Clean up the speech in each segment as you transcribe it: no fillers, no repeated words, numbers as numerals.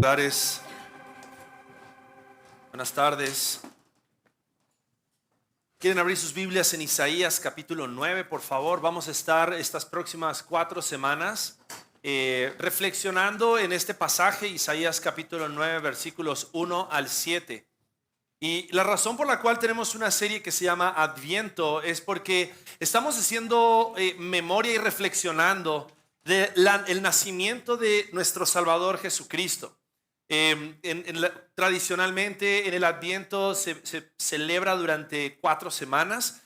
Lugares. Buenas tardes. ¿Quieren abrir sus Biblias en Isaías capítulo 9, por favor? Vamos a estar estas próximas 4 semanas reflexionando en este pasaje, Isaías capítulo 9, versículos 1 al 7. Y la razón por la cual tenemos una serie que se llama Adviento es porque estamos haciendo memoria y reflexionando del nacimiento de nuestro Salvador Jesucristo. Tradicionalmente en el Adviento se celebra durante 4 semanas.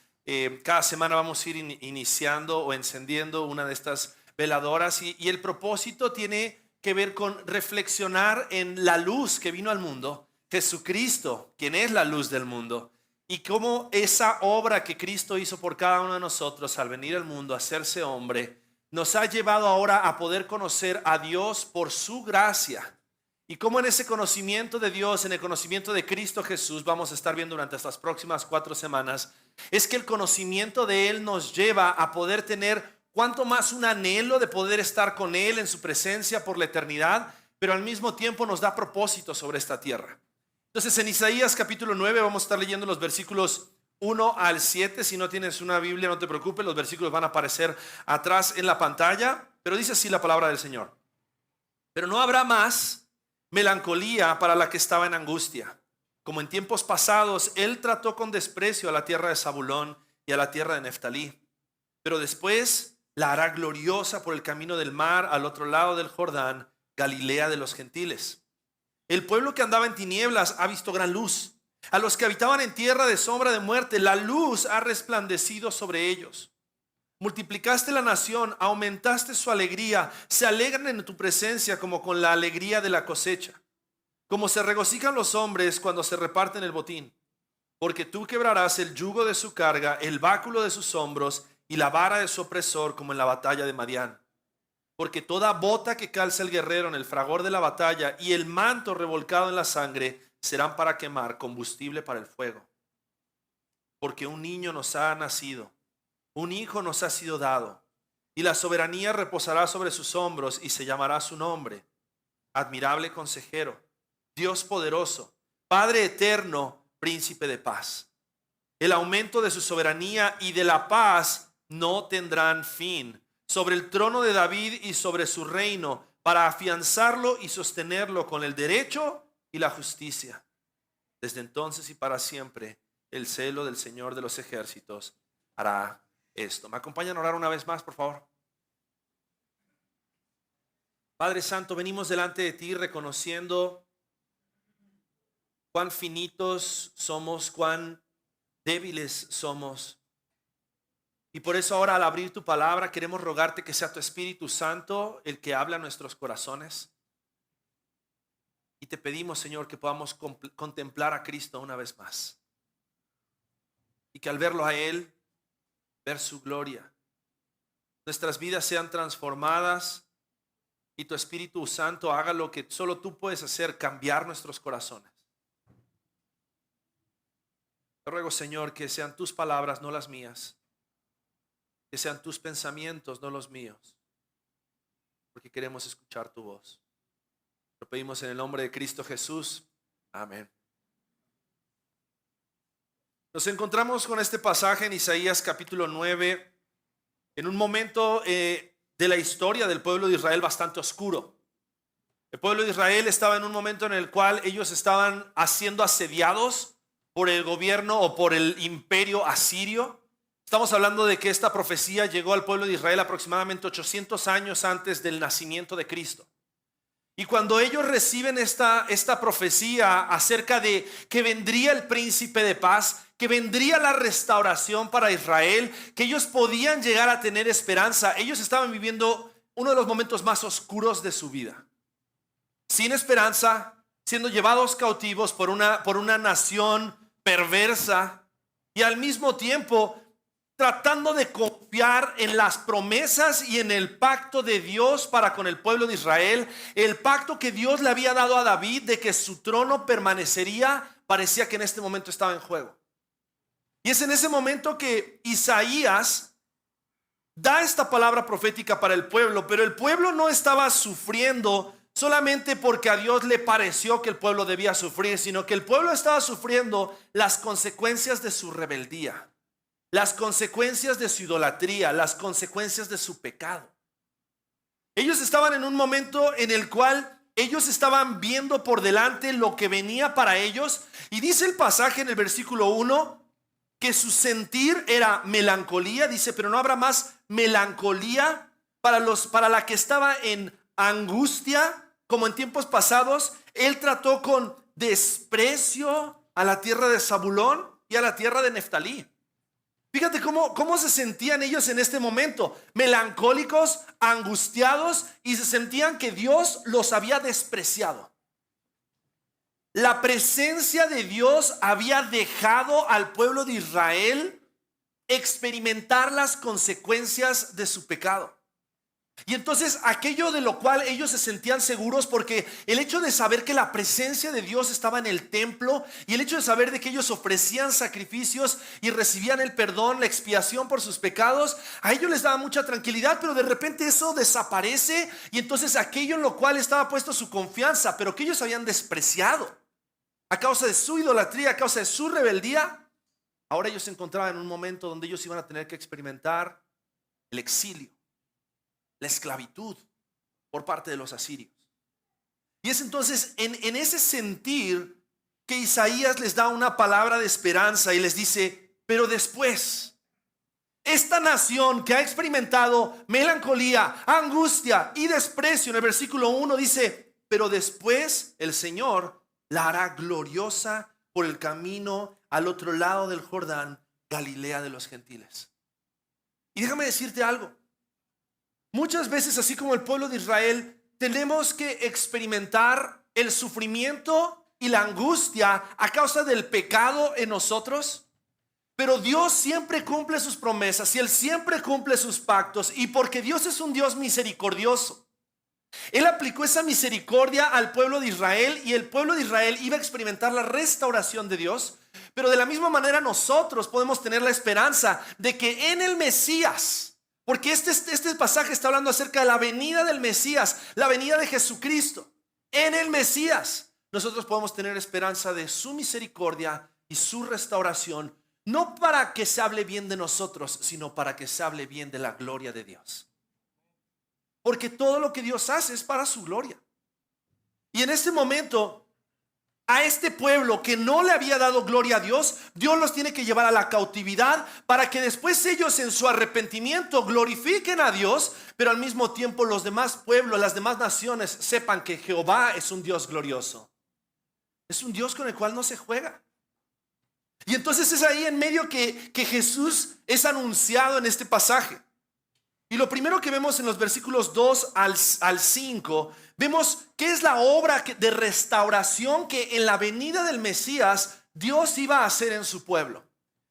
Cada semana vamos a ir iniciando o encendiendo una de estas veladoras y el propósito tiene que ver con reflexionar en la luz que vino al mundo, Jesucristo, quien es la luz del mundo, y cómo esa obra que Cristo hizo por cada uno de nosotros al venir al mundo, a hacerse hombre, nos ha llevado ahora a poder conocer a Dios por su gracia. Y cómo en ese conocimiento de Dios, en el conocimiento de Cristo Jesús, vamos a estar viendo durante estas próximas 4 semanas, es que el conocimiento de Él nos lleva a poder tener cuanto más un anhelo de poder estar con Él en su presencia por la eternidad, pero al mismo tiempo nos da propósito sobre esta tierra. Entonces en Isaías capítulo 9 vamos a estar leyendo los versículos 1 al 7. Si no tienes una Biblia, no te preocupes, los versículos van a aparecer atrás en la pantalla, pero dice así la palabra del Señor. Pero no habrá más melancolía para la que estaba en angustia. Como en tiempos pasados, él trató con desprecio a la tierra de Zabulón y a la tierra de Neftalí. Pero después la hará gloriosa por el camino del mar al otro lado del Jordán, Galilea de los gentiles. El pueblo que andaba en tinieblas ha visto gran luz. A los que habitaban en tierra de sombra de muerte, la luz ha resplandecido sobre ellos. Multiplicaste la nación, aumentaste su alegría, se alegran en tu presencia como con la alegría de la cosecha, como se regocijan los hombres cuando se reparten el botín, porque tú quebrarás el yugo de su carga, el báculo de sus hombros y la vara de su opresor como en la batalla de Madián. Porque toda bota que calza el guerrero en el fragor de la batalla y el manto revolcado en la sangre serán para quemar combustible para el fuego. Porque un niño nos ha nacido, un hijo nos ha sido dado, y la soberanía reposará sobre sus hombros, y se llamará su nombre, Admirable Consejero, Dios poderoso, Padre eterno, Príncipe de paz. El aumento de su soberanía y de la paz no tendrán fin, sobre el trono de David y sobre su reino, para afianzarlo y sostenerlo con el derecho y la justicia. Desde entonces y para siempre, el celo del Señor de los ejércitos hará esto. ¿Me acompañan a orar una vez más, por favor? Padre Santo, venimos delante de ti reconociendo cuán finitos somos, cuán débiles somos. Y por eso ahora al abrir tu palabra queremos rogarte que sea tu Espíritu Santo el que habla a nuestros corazones. Y te pedimos, Señor, que podamos contemplar a Cristo una vez más. Y que al verlo a Él, ver su gloria, nuestras vidas sean transformadas y tu Espíritu Santo haga lo que solo tú puedes hacer, cambiar nuestros corazones. Te ruego, Señor, que sean tus palabras, no las mías, que sean tus pensamientos, no los míos, porque queremos escuchar tu voz. Lo pedimos en el nombre de Cristo Jesús. Amén. Nos encontramos con este pasaje en Isaías capítulo 9, en un momento de la historia del pueblo de Israel bastante oscuro. El pueblo de Israel estaba en un momento en el cual ellos estaban siendo asediados por el gobierno o por el imperio asirio. Estamos hablando de que esta profecía llegó al pueblo de Israel aproximadamente 800 años antes del nacimiento de Cristo. Y cuando ellos reciben esta profecía acerca de que vendría el príncipe de paz, que vendría la restauración para Israel, que ellos podían llegar a tener esperanza, ellos estaban viviendo uno de los momentos más oscuros de su vida. Sin esperanza, siendo llevados cautivos por una nación perversa y al mismo tiempo tratando de confiar en las promesas y en el pacto de Dios para con el pueblo de Israel, el pacto que Dios le había dado a David de que su trono permanecería, parecía que en este momento estaba en juego. Y es en ese momento que Isaías da esta palabra profética para el pueblo, pero el pueblo no estaba sufriendo solamente porque a Dios le pareció que el pueblo debía sufrir, sino que el pueblo estaba sufriendo las consecuencias de su rebeldía, las consecuencias de su idolatría, las consecuencias de su pecado. Ellos estaban en un momento en el cual ellos estaban viendo por delante lo que venía para ellos. Y dice el pasaje en el versículo 1 que su sentir era melancolía. Dice, pero no habrá más melancolía para la que estaba en angustia, como en tiempos pasados. Él trató con desprecio a la tierra de Zabulón y a la tierra de Neftalí. Fíjate cómo se sentían ellos en este momento, melancólicos, angustiados, y se sentían que Dios los había despreciado. La presencia de Dios había dejado al pueblo de Israel experimentar las consecuencias de su pecado. Y entonces aquello de lo cual ellos se sentían seguros, porque el hecho de saber que la presencia de Dios estaba en el templo, y el hecho de saber de que ellos ofrecían sacrificios y recibían el perdón, la expiación por sus pecados, a ellos les daba mucha tranquilidad. Pero de repente eso desaparece, y entonces aquello en lo cual estaba puesto su confianza, pero que ellos habían despreciado a causa de su idolatría, a causa de su rebeldía, ahora ellos se encontraban en un momento donde ellos iban a tener que experimentar el exilio, la esclavitud por parte de los asirios. Y es entonces en ese sentir que Isaías les da una palabra de esperanza y les dice, pero después, esta nación que ha experimentado melancolía, angustia y desprecio, en el versículo 1 dice, pero después el Señor la hará gloriosa por el camino al otro lado del Jordán, Galilea de los gentiles. Y déjame decirte algo. Muchas veces, así como el pueblo de Israel, tenemos que experimentar el sufrimiento y la angustia a causa del pecado en nosotros. Pero Dios siempre cumple sus promesas y Él siempre cumple sus pactos. Y porque Dios es un Dios misericordioso, Él aplicó esa misericordia al pueblo de Israel, y el pueblo de Israel iba a experimentar la restauración de Dios. Pero de la misma manera nosotros podemos tener la esperanza de que en el Mesías, porque este pasaje está hablando acerca de la venida del Mesías, la venida de Jesucristo. En el Mesías nosotros podemos tener esperanza de su misericordia y su restauración, no para que se hable bien de nosotros, sino para que se hable bien de la gloria de Dios. Porque todo lo que Dios hace es para su gloria. Y en este momento, a este pueblo que no le había dado gloria a Dios, Dios los tiene que llevar a la cautividad para que después ellos en su arrepentimiento glorifiquen a Dios, pero al mismo tiempo los demás pueblos, las demás naciones sepan que Jehová es un Dios glorioso. Es un Dios con el cual no se juega. Y entonces es ahí en medio que Jesús es anunciado en este pasaje. Y lo primero que vemos en los versículos 2 al 5, vemos que es la obra de restauración que en la venida del Mesías Dios iba a hacer en su pueblo.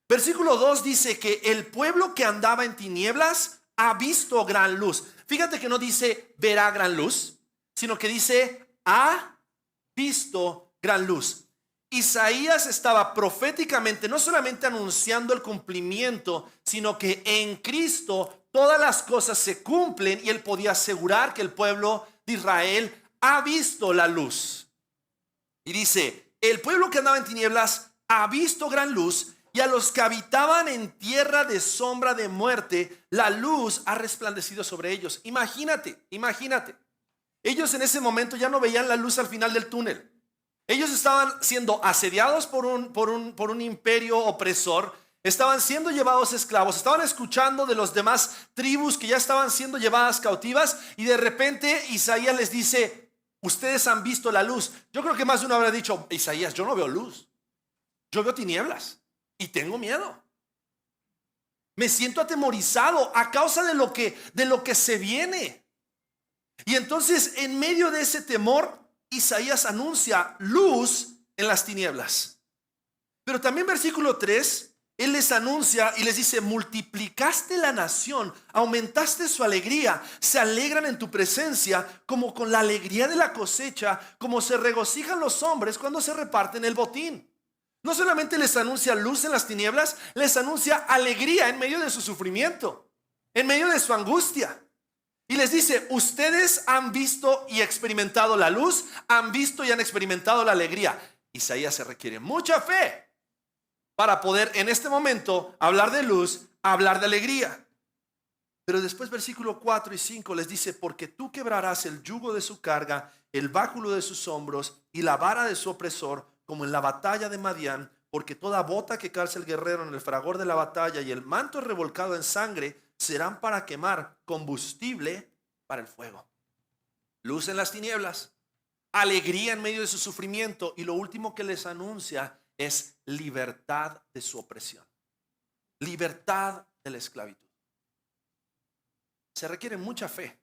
Versículo 2 dice que el pueblo que andaba en tinieblas ha visto gran luz. Fíjate que no dice verá gran luz, sino que dice ha visto gran luz. Isaías estaba proféticamente no solamente anunciando el cumplimiento, sino que en Cristo todas las cosas se cumplen, y él podía asegurar que el pueblo de Israel ha visto la luz. Y dice, el pueblo que andaba en tinieblas ha visto gran luz, y a los que habitaban en tierra de sombra de muerte, la luz ha resplandecido sobre ellos. Imagínate. Ellos en ese momento ya no veían la luz al final del túnel. Ellos estaban siendo asediados por un imperio opresor. Estaban siendo llevados esclavos, estaban escuchando de los demás tribus que ya estaban siendo llevadas cautivas, y de repente Isaías les dice, ustedes han visto la luz. Yo creo que más de uno habrá dicho, Isaías, yo no veo luz, yo veo tinieblas y tengo miedo. Me siento atemorizado a causa de lo que se viene. Y entonces en medio de ese temor, Isaías anuncia luz en las tinieblas. Pero también versículo 3, él les anuncia y les dice, multiplicaste la nación, aumentaste su alegría, se alegran en tu presencia como con la alegría de la cosecha, como se regocijan los hombres cuando se reparten el botín. No solamente les anuncia luz en las tinieblas, les anuncia alegría en medio de su sufrimiento, en medio de su angustia. Y les dice, ustedes han visto y experimentado la luz, han visto y han experimentado la alegría. Isaías, se requiere mucha fe para poder en este momento hablar de luz, hablar de alegría. Pero después versículo 4 y 5 les dice, porque tú quebrarás el yugo de su carga, el báculo de sus hombros y la vara de su opresor, como en la batalla de Madián, porque toda bota que calza el guerrero en el fragor de la batalla y el manto revolcado en sangre serán para quemar combustible para el fuego. Luz en las tinieblas, alegría en medio de su sufrimiento, y lo último que les anuncia es libertad de su opresión, libertad de la esclavitud. Se requiere mucha fe,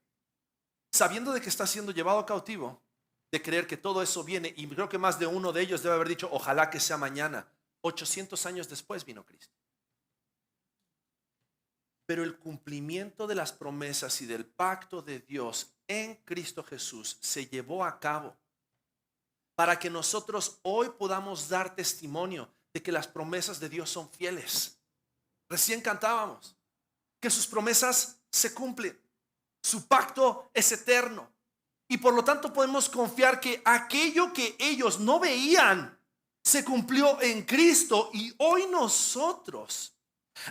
sabiendo de que está siendo llevado cautivo, de creer que todo eso viene. Y creo que más de uno de ellos debe haber dicho, ojalá que sea mañana. 800 años después vino Cristo. Pero el cumplimiento de las promesas y del pacto de Dios en Cristo Jesús se llevó a cabo para que nosotros hoy podamos dar testimonio de que las promesas de Dios son fieles. Recién cantábamos que sus promesas se cumplen, su pacto es eterno, y por lo tanto podemos confiar que aquello que ellos no veían se cumplió en Cristo. Y hoy nosotros,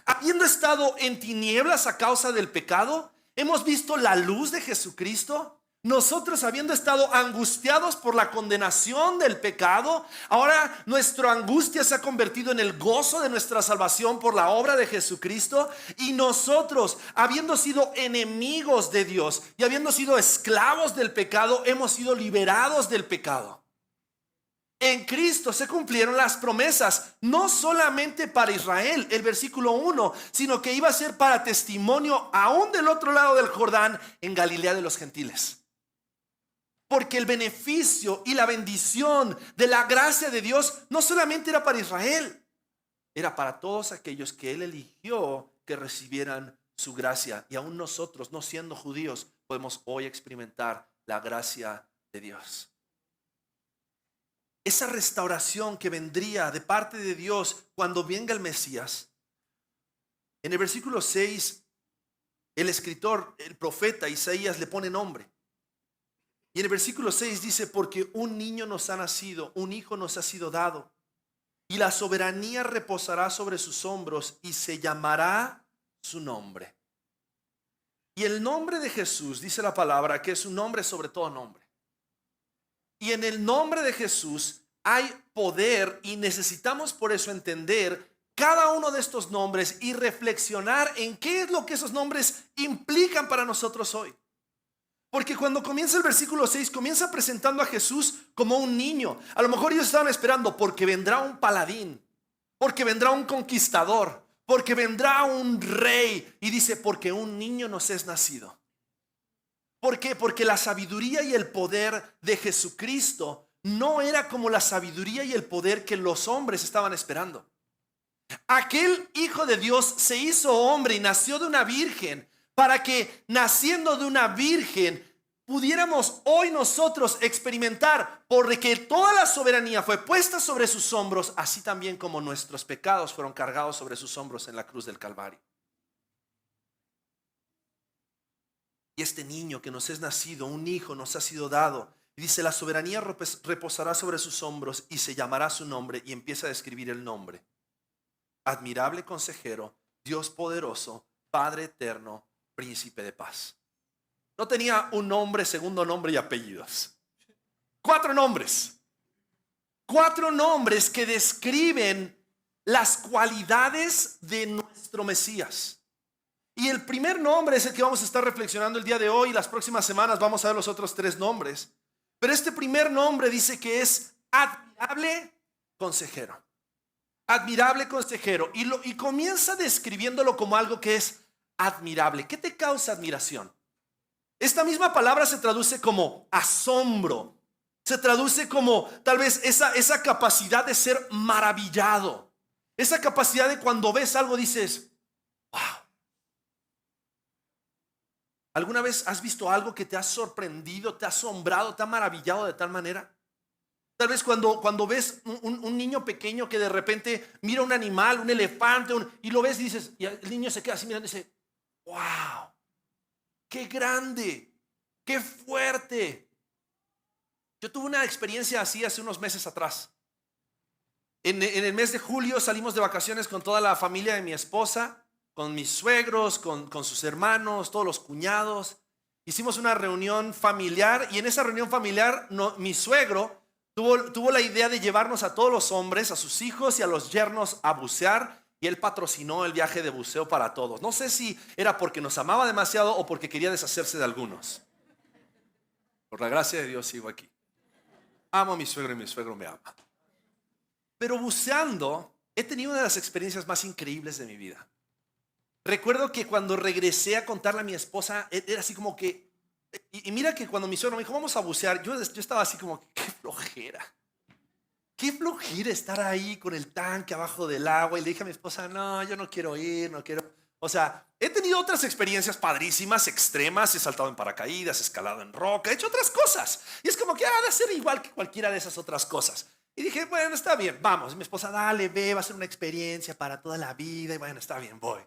habiendo estado en tinieblas a causa del pecado, hemos visto la luz de Jesucristo. Nosotros, habiendo estado angustiados por la condenación del pecado, ahora nuestra angustia se ha convertido en el gozo de nuestra salvación por la obra de Jesucristo. Y nosotros, habiendo sido enemigos de Dios y habiendo sido esclavos del pecado, hemos sido liberados del pecado. En Cristo se cumplieron las promesas, no solamente para Israel, el versículo 1, sino que iba a ser para testimonio aún del otro lado del Jordán, en Galilea de los gentiles. Porque el beneficio y la bendición de la gracia de Dios no solamente era para Israel, era para todos aquellos que Él eligió que recibieran su gracia. Y aún nosotros, no siendo judíos, podemos hoy experimentar la gracia de Dios. Esa restauración que vendría de parte de Dios cuando venga el Mesías. En el versículo 6, el escritor, el profeta Isaías le pone nombre. Y en el versículo 6 dice, porque un niño nos ha nacido, un hijo nos ha sido dado, y la soberanía reposará sobre sus hombros, y se llamará su nombre. Y el nombre de Jesús, dice la palabra, que es un nombre sobre todo nombre. Y en el nombre de Jesús hay poder, y necesitamos por eso entender cada uno de estos nombres y reflexionar en qué es lo que esos nombres implican para nosotros hoy. Porque cuando comienza el versículo 6, comienza presentando a Jesús como un niño. A lo mejor ellos estaban esperando porque vendrá un paladín, porque vendrá un conquistador, porque vendrá un rey. Y dice, porque un niño nos es nacido. ¿Por qué? Porque la sabiduría y el poder de Jesucristo no era como la sabiduría y el poder que los hombres estaban esperando. Aquel Hijo de Dios se hizo hombre y nació de una virgen, para que naciendo de una virgen pudiéramos hoy nosotros experimentar, porque toda la soberanía fue puesta sobre sus hombros, así también como nuestros pecados fueron cargados sobre sus hombros en la cruz del Calvario. Y este niño que nos es nacido, un hijo nos ha sido dado, y dice, la soberanía reposará sobre sus hombros y se llamará su nombre, y empieza a describir el nombre: admirable consejero, Dios poderoso, Padre eterno, príncipe de paz. No tenía un nombre, segundo nombre y apellidos. 4 nombres. 4 nombres que describen las cualidades de nuestro Mesías. Y el primer nombre es el que vamos a estar reflexionando el día de hoy. Las próximas semanas vamos a ver los otros 3 nombres. Pero este primer nombre dice que es admirable consejero. Admirable consejero. Y comienza describiéndolo como algo que es admirable. ¿Qué te causa admiración? Esta misma palabra se traduce como asombro. Se traduce como tal vez esa capacidad de ser maravillado. Esa capacidad de cuando ves algo dices, wow. ¿Alguna vez has visto algo que te ha sorprendido, te ha asombrado, te ha maravillado de tal manera? Tal vez cuando ves un niño pequeño que de repente mira un animal, un elefante, y lo ves y dices, y el niño se queda así mirando y dice, wow, qué grande, qué fuerte. Yo tuve una experiencia así hace unos meses atrás. En el mes de julio salimos de vacaciones con toda la familia de mi esposa, con mis suegros, con sus hermanos, todos los cuñados. Hicimos una reunión familiar y en esa reunión familiar mi suegro tuvo la idea de llevarnos a todos los hombres, a sus hijos y a los yernos a bucear, y él patrocinó el viaje de buceo para todos. No sé si era porque nos amaba demasiado o porque quería deshacerse de algunos. Por la gracia de Dios sigo aquí. Amo a mi suegro y mi suegro me ama. Pero buceando he tenido una de las experiencias más increíbles de mi vida. Recuerdo que cuando regresé a contarle a mi esposa, era así como que, y mira que cuando mi suegro me dijo, vamos a bucear, yo estaba así como, qué flojera. Qué flojera estar ahí con el tanque abajo del agua. Y le dije a mi esposa, no, yo no quiero ir, no quiero. O sea, he tenido otras experiencias padrísimas, extremas. He saltado en paracaídas, he escalado en roca, he hecho otras cosas. Y es como que ha de ser igual que cualquiera de esas otras cosas. Y dije, bueno, está bien, vamos. Y mi esposa, dale, ve, va a ser una experiencia para toda la vida. Y bueno, está bien, voy.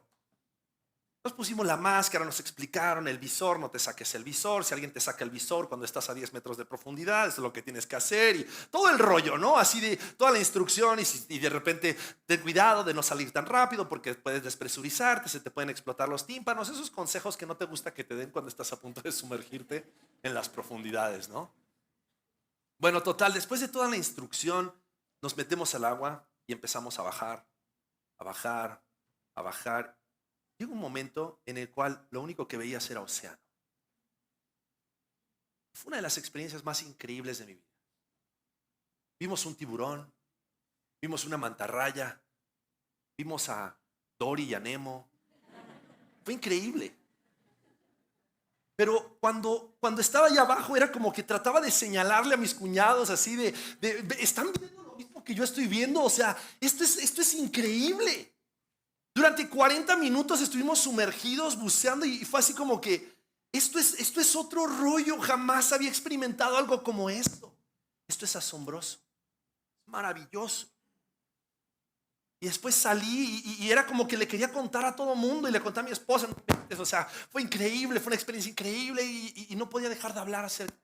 Nos pusimos la máscara, nos explicaron el visor, no te saques el visor, si alguien te saca el visor cuando estás a 10 metros de profundidad, eso es lo que tienes que hacer, y todo el rollo, ¿no? Así de toda la instrucción, y de repente ten cuidado de no salir tan rápido porque puedes despresurizarte, se te pueden explotar los tímpanos, esos consejos que no te gusta que te den cuando estás a punto de sumergirte en las profundidades, ¿no? Bueno, total, después de toda la instrucción, nos metemos al agua y empezamos a bajar, a bajar, a bajar. Llegó un momento en el cual lo único que veías era océano. Fue una de las experiencias más increíbles de mi vida. Vimos un tiburón, vimos una mantarraya, vimos a Dory y a Nemo. Fue increíble. Pero cuando estaba allá abajo era como que trataba de señalarle a mis cuñados así de ¿están viendo lo mismo que yo estoy viendo? O sea, esto es increíble. Durante 40 minutos estuvimos sumergidos buceando y fue así como que esto es otro rollo, jamás había experimentado algo como esto. Esto es asombroso, maravilloso. Y después salí y era como que le quería contar a todo mundo y le conté a mi esposa. O sea, fue increíble, fue una experiencia increíble y no podía dejar de hablar acerca.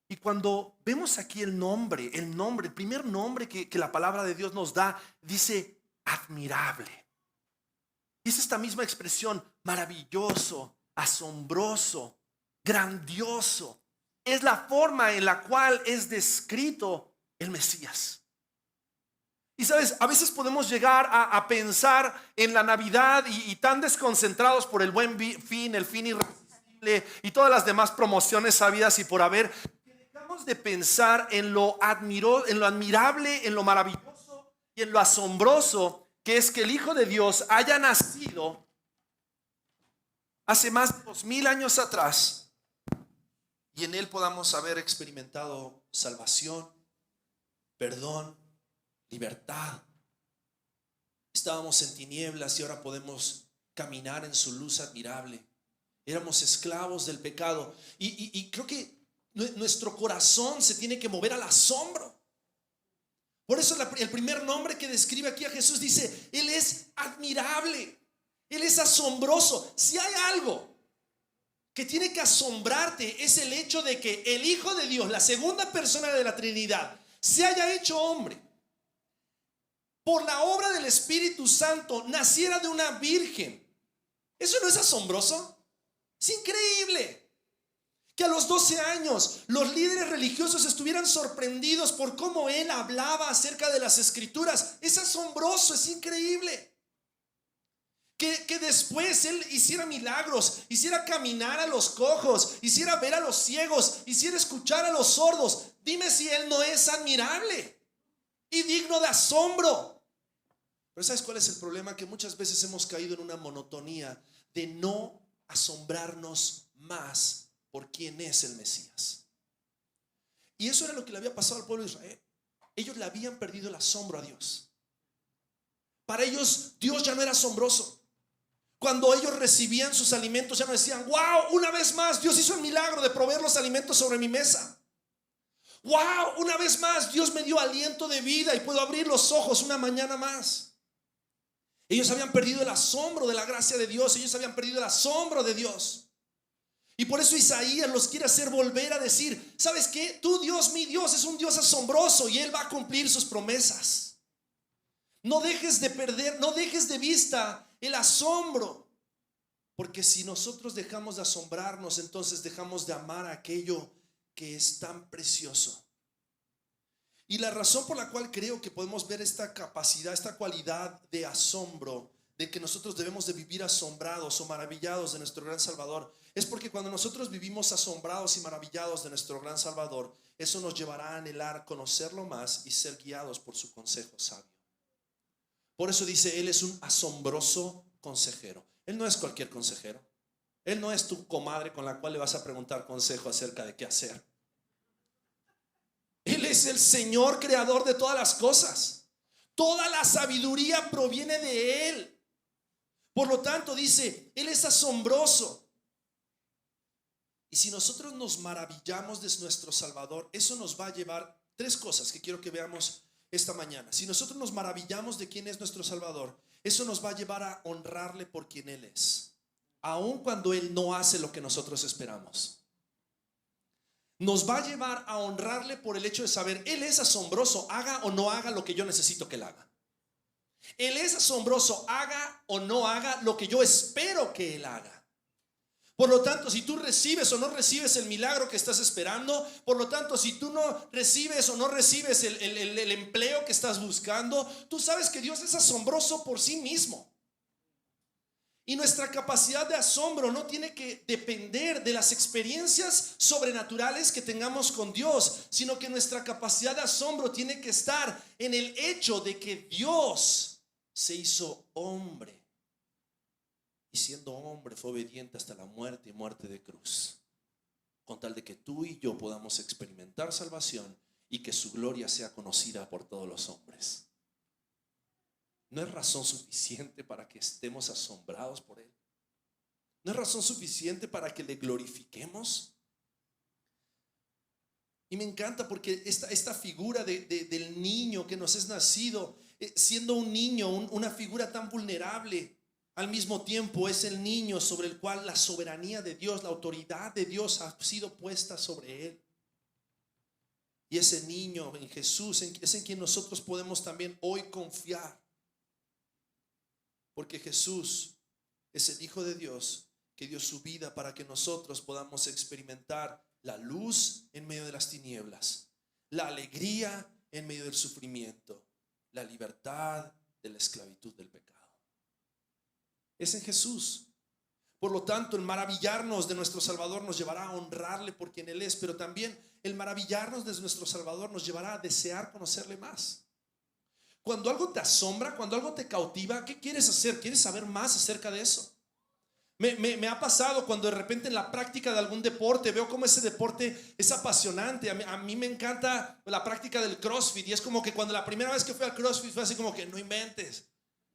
Y cuando vemos aquí el primer nombre que la palabra de Dios nos da, dice admirable. Y es esta misma expresión, maravilloso, asombroso, grandioso. Es la forma en la cual es descrito el Mesías. Y sabes, a veces podemos llegar a pensar en la Navidad y tan desconcentrados por el buen fin, el fin irresistible y todas las demás promociones sabidas y por haber, de pensar en lo admirable, en lo maravilloso y en lo asombroso que es que el Hijo de Dios haya nacido hace más de 2000 años atrás y en él podamos haber experimentado salvación, perdón, libertad. Estábamos en tinieblas y ahora podemos caminar en su luz admirable. Éramos esclavos del pecado y creo que nuestro corazón se tiene que mover al asombro. Por eso el primer nombre que describe aquí a Jesús dice, Él es admirable, Él es asombroso. Si hay algo que tiene que asombrarte es el hecho de que el Hijo de Dios, la segunda persona de la Trinidad, se haya hecho hombre. Por la obra del Espíritu Santo naciera de una virgen. ¿Eso no es asombroso? Es increíble. Que a los 12 años los líderes religiosos estuvieran sorprendidos por cómo él hablaba acerca de las escrituras. Es asombroso, es increíble. Que después él hiciera milagros, hiciera caminar a los cojos, hiciera ver a los ciegos, hiciera escuchar a los sordos. Dime si él no es admirable y digno de asombro. Pero ¿sabes cuál es el problema? Que muchas veces hemos caído en una monotonía de no asombrarnos más por quién es el Mesías. Y eso era lo que le había pasado al pueblo de Israel. Ellos le habían perdido el asombro a Dios. Para ellos Dios ya no era asombroso. Cuando ellos recibían sus alimentos ya no decían, wow, una vez más Dios hizo el milagro de proveer los alimentos sobre mi mesa. Wow, una vez más Dios me dio aliento de vida y puedo abrir los ojos una mañana más. Ellos habían perdido el asombro de la gracia de Dios. Ellos habían perdido el asombro de Dios. Y por eso Isaías los quiere hacer volver a decir: ¿sabes qué? Tu Dios, mi Dios, es un Dios asombroso y Él va a cumplir sus promesas. No dejes de perder, no dejes de vista el asombro. Porque si nosotros dejamos de asombrarnos, entonces dejamos de amar aquello que es tan precioso. Y la razón por la cual creo que podemos ver esta capacidad, esta cualidad de asombro, de que nosotros debemos de vivir asombrados o maravillados de nuestro gran Salvador, es porque cuando nosotros vivimos asombrados y maravillados de nuestro gran Salvador, eso nos llevará a anhelar conocerlo más y ser guiados por su consejo sabio. Por eso dice: Él es un asombroso consejero. Él no es cualquier consejero. Él no es tu comadre con la cual le vas a preguntar consejo acerca de qué hacer. Él es el Señor creador de todas las cosas. Toda la sabiduría proviene de Él. Por lo tanto dice: Él es asombroso. Y si nosotros nos maravillamos de nuestro Salvador, eso nos va a llevar tres cosas que quiero que veamos esta mañana. Si nosotros nos maravillamos de quién es nuestro Salvador, eso nos va a llevar a honrarle por quien Él es, aun cuando Él no hace lo que nosotros esperamos. Nos va a llevar a honrarle por el hecho de saber: Él es asombroso, haga o no haga lo que yo necesito que Él haga. Él es asombroso, haga o no haga lo que yo espero que Él haga. Por lo tanto, si tú recibes o no recibes el milagro que estás esperando, por lo tanto, si tú no recibes o no recibes el empleo que estás buscando, tú sabes que Dios es asombroso por sí mismo. Y nuestra capacidad de asombro no tiene que depender de las experiencias sobrenaturales que tengamos con Dios, sino que nuestra capacidad de asombro tiene que estar en el hecho de que Dios se hizo hombre. Y siendo hombre fue obediente hasta la muerte y muerte de cruz, con tal de que tú y yo podamos experimentar salvación y que su gloria sea conocida por todos los hombres. ¿No es razón suficiente para que estemos asombrados por Él? ¿No es razón suficiente para que le glorifiquemos? Y me encanta porque esta figura del niño que nos es nacido, siendo un niño, una figura tan vulnerable, al mismo tiempo es el niño sobre el cual la soberanía de Dios, la autoridad de Dios ha sido puesta sobre él. Y ese niño en Jesús es en quien nosotros podemos también hoy confiar. Porque Jesús es el Hijo de Dios que dio su vida para que nosotros podamos experimentar la luz en medio de las tinieblas, la alegría en medio del sufrimiento, la libertad de la esclavitud del pecado. Es en Jesús. Por lo tanto, el maravillarnos de nuestro Salvador nos llevará a honrarle por quien Él es, pero también el maravillarnos de nuestro Salvador nos llevará a desear conocerle más. Cuando algo te asombra, cuando algo te cautiva, ¿qué quieres hacer? ¿Quieres saber más acerca de eso? Me ha pasado cuando de repente en la práctica de algún deporte veo cómo ese deporte es apasionante. A mí me encanta la práctica del CrossFit, y es como que cuando la primera vez que fui al CrossFit fue así como que no inventes.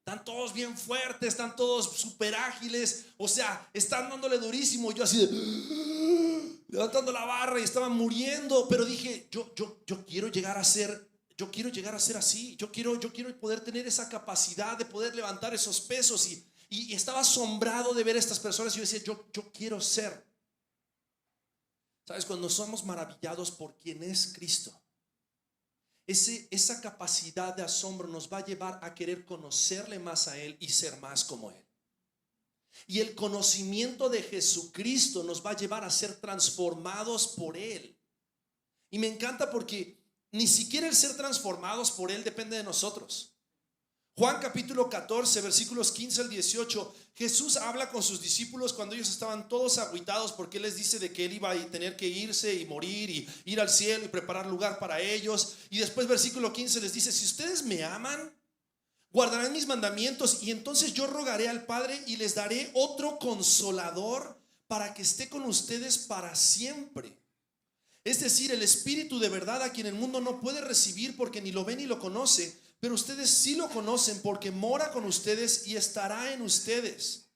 Están todos bien fuertes, están todos súper ágiles, o sea, están dándole durísimo. Yo así de levantando la barra y estaba muriendo, pero dije, yo quiero llegar a ser, así. Yo quiero poder tener esa capacidad de poder levantar esos pesos, y estaba asombrado de ver a estas personas. Y yo decía, yo quiero ser. ¿Sabes? Cuando somos maravillados por quien es Cristo, esa capacidad de asombro nos va a llevar a querer conocerle más a Él y ser más como Él. Y el conocimiento de Jesucristo nos va a llevar a ser transformados por Él. Y me encanta porque ni siquiera el ser transformados por Él depende de nosotros. Juan capítulo 14, versículos 15 al 18, Jesús habla con sus discípulos cuando ellos estaban todos agüitados porque Él les dice de que Él iba a tener que irse y morir y ir al cielo y preparar lugar para ellos. Y después versículo 15 les dice: si ustedes me aman, guardarán mis mandamientos, y entonces yo rogaré al Padre y les daré otro consolador para que esté con ustedes para siempre. Es decir, el Espíritu de verdad, a quien el mundo no puede recibir porque ni lo ve ni lo conoce, pero ustedes sí lo conocen porque mora con ustedes y estará en ustedes.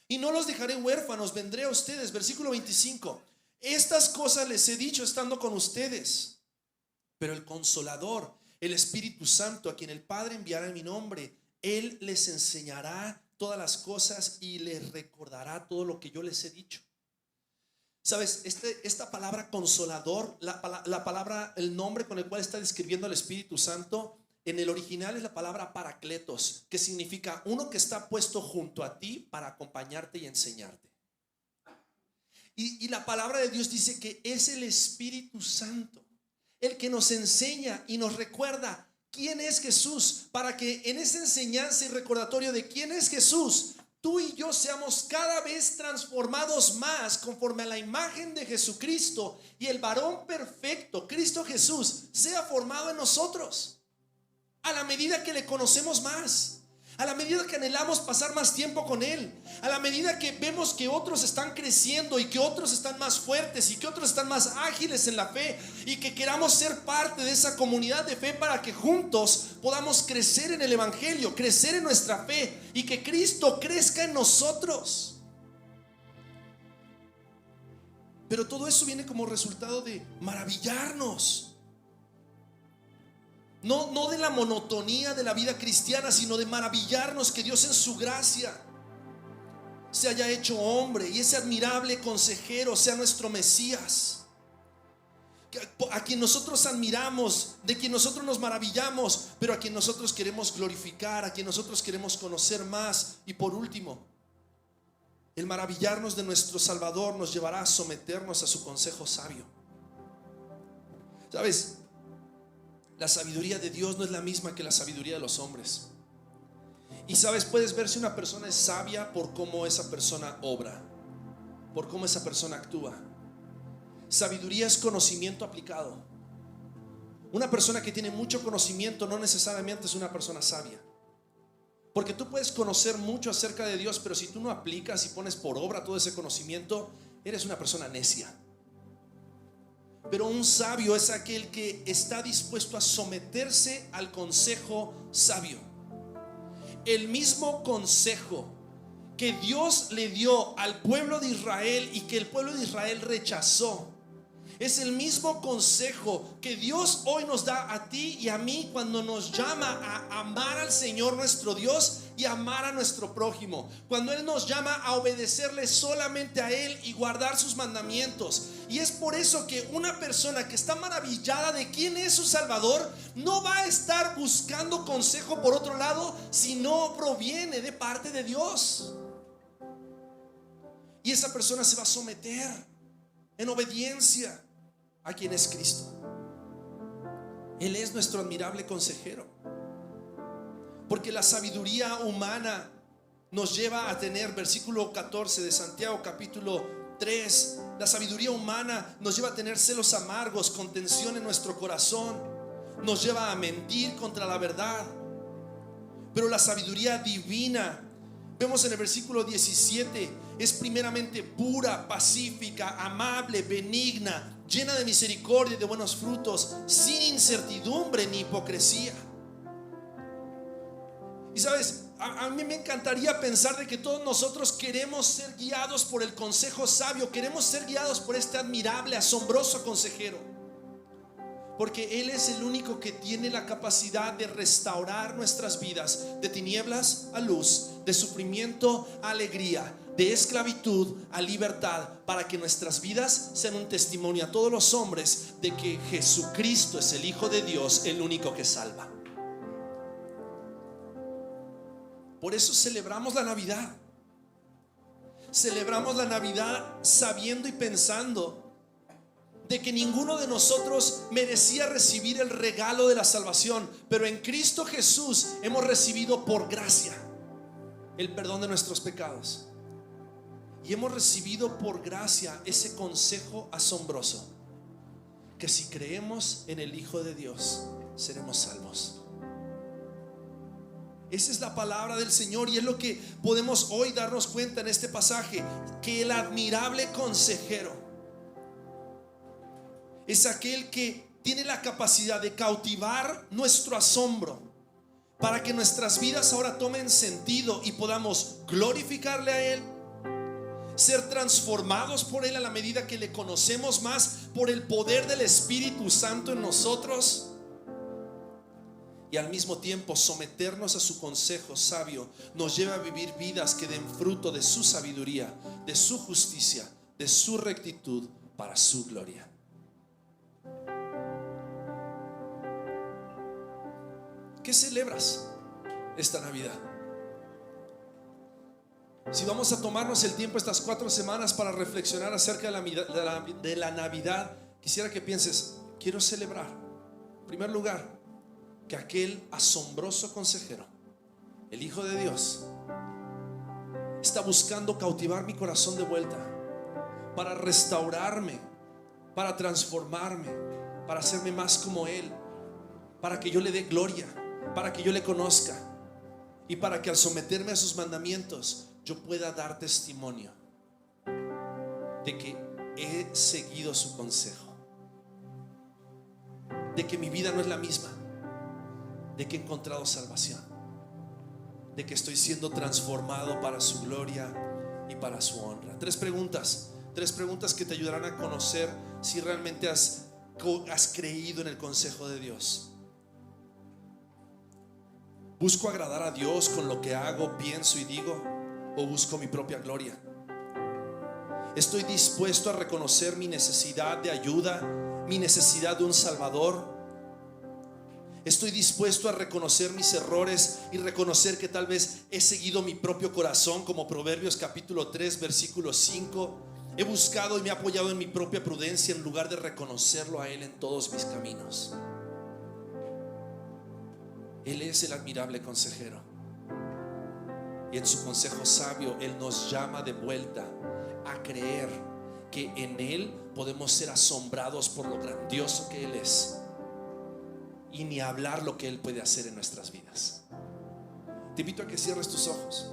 Y no los dejaré huérfanos, vendré a ustedes. Versículo 25. Estas cosas les he dicho estando con ustedes. Pero el Consolador, el Espíritu Santo, a quien el Padre enviará en mi nombre, Él les enseñará todas las cosas y les recordará todo lo que yo les he dicho. Sabes, esta palabra consolador, la palabra, el nombre con el cual está describiendo al Espíritu Santo, en el original es la palabra paracletos, que significa uno que está puesto junto a ti para acompañarte y enseñarte. Y la palabra de Dios dice que es el Espíritu Santo el que nos enseña y nos recuerda quién es Jesús, para que en esa enseñanza y recordatorio de quién es Jesús, tú y yo seamos cada vez transformados más conforme a la imagen de Jesucristo, y el varón perfecto, Cristo Jesús, sea formado en nosotros a la medida que le conocemos más, a la medida que anhelamos pasar más tiempo con Él, a la medida que vemos que otros están creciendo y que otros están más fuertes y que otros están más ágiles en la fe, y que queramos ser parte de esa comunidad de fe para que juntos podamos crecer en el Evangelio, crecer en nuestra fe y que Cristo crezca en nosotros. Pero todo eso viene como resultado de maravillarnos. No de la monotonía de la vida cristiana, sino de maravillarnos que Dios en su gracia se haya hecho hombre y ese admirable consejero sea nuestro Mesías, a quien nosotros admiramos, de quien nosotros nos maravillamos, pero a quien nosotros queremos glorificar, a quien nosotros queremos conocer más. Y por último, el maravillarnos de nuestro Salvador nos llevará a someternos a su consejo sabio. ¿Sabes? La sabiduría de Dios no es la misma que la sabiduría de los hombres. Y sabes, puedes ver si una persona es sabia por cómo esa persona obra, por cómo esa persona actúa. Sabiduría es conocimiento aplicado. Una persona que tiene mucho conocimiento no necesariamente es una persona sabia, porque tú puedes conocer mucho acerca de Dios, pero si tú no aplicas y pones por obra todo ese conocimiento, eres una persona necia. Pero un sabio es aquel que está dispuesto a someterse al consejo sabio. El mismo consejo que Dios le dio al pueblo de Israel y que el pueblo de Israel rechazó, es el mismo consejo que Dios hoy nos da a ti y a mí cuando nos llama a amar al Señor nuestro Dios y amar a nuestro prójimo. Cuando Él nos llama a obedecerle solamente a Él y guardar sus mandamientos. Y es por eso que una persona que está maravillada de quién es su Salvador no va a estar buscando consejo por otro lado si no proviene de parte de Dios. Y esa persona se va a someter en obediencia a quien es Cristo. Él es nuestro admirable consejero, porque la sabiduría humana nos lleva a tener, versículo 14 de Santiago capítulo 3, la sabiduría humana nos lleva a tener celos amargos, contención en nuestro corazón, nos lleva a mentir contra la verdad. Pero la sabiduría divina, vemos en el versículo 17, es primeramente pura, pacífica, amable, benigna, llena de misericordia y de buenos frutos, sin incertidumbre ni hipocresía. Y sabes, a mí me encantaría pensar de que todos nosotros queremos ser guiados por el consejo sabio, queremos ser guiados por este admirable, asombroso consejero, porque Él es el único que tiene la capacidad de restaurar nuestras vidas de tinieblas a luz, de sufrimiento a alegría, de esclavitud a libertad, para que nuestras vidas sean un testimonio a todos los hombres de que Jesucristo es el Hijo de Dios, el único que salva. Por eso celebramos la Navidad. Celebramos la Navidad sabiendo y pensando de que ninguno de nosotros merecía recibir el regalo de la salvación, pero en Cristo Jesús hemos recibido por gracia el perdón de nuestros pecados. Y hemos recibido por gracia ese consejo asombroso, que si creemos en el Hijo de Dios, seremos salvos. Esa es la palabra del Señor, y es lo que podemos hoy darnos cuenta en este pasaje, que el admirable consejero es aquel que tiene la capacidad de cautivar nuestro asombro para que nuestras vidas ahora tomen sentido y podamos glorificarle a Él, ser transformados por Él a la medida que le conocemos más por el poder del Espíritu Santo en nosotros, y al mismo tiempo someternos a su consejo sabio nos lleva a vivir vidas que den fruto de su sabiduría, de su justicia, de su rectitud para su gloria. ¿Qué celebras esta Navidad? Si vamos a tomarnos el tiempo estas 4 semanas para reflexionar acerca de la Navidad, quisiera que pienses, quiero celebrar, en primer lugar, que aquel asombroso consejero, el Hijo de Dios, está buscando cautivar mi corazón de vuelta para restaurarme, para transformarme, para hacerme más como Él, para que yo le dé gloria, para que yo le conozca y para que al someterme a sus mandamientos yo pueda dar testimonio de que he seguido su consejo, de que mi vida no es la misma, de que he encontrado salvación, de que estoy siendo transformado para su gloria y para su honra. 3 preguntas que te ayudarán a conocer si realmente has creído en el consejo de Dios. ¿Busco agradar a Dios con lo que hago, pienso y digo, o busco mi propia gloria? ¿Estoy dispuesto a reconocer mi necesidad de ayuda, mi necesidad de un Salvador? ¿Estoy dispuesto a reconocer mis errores y reconocer que tal vez he seguido mi propio corazón, como Proverbios capítulo 3 versículo 5? He buscado y me he apoyado en mi propia prudencia en lugar de reconocerlo a Él en todos mis caminos. Él es el admirable consejero, y en su consejo sabio Él nos llama de vuelta a creer que en Él podemos ser asombrados por lo grandioso que Él es, y ni hablar lo que Él puede hacer en nuestras vidas. Te invito a que cierres tus ojos.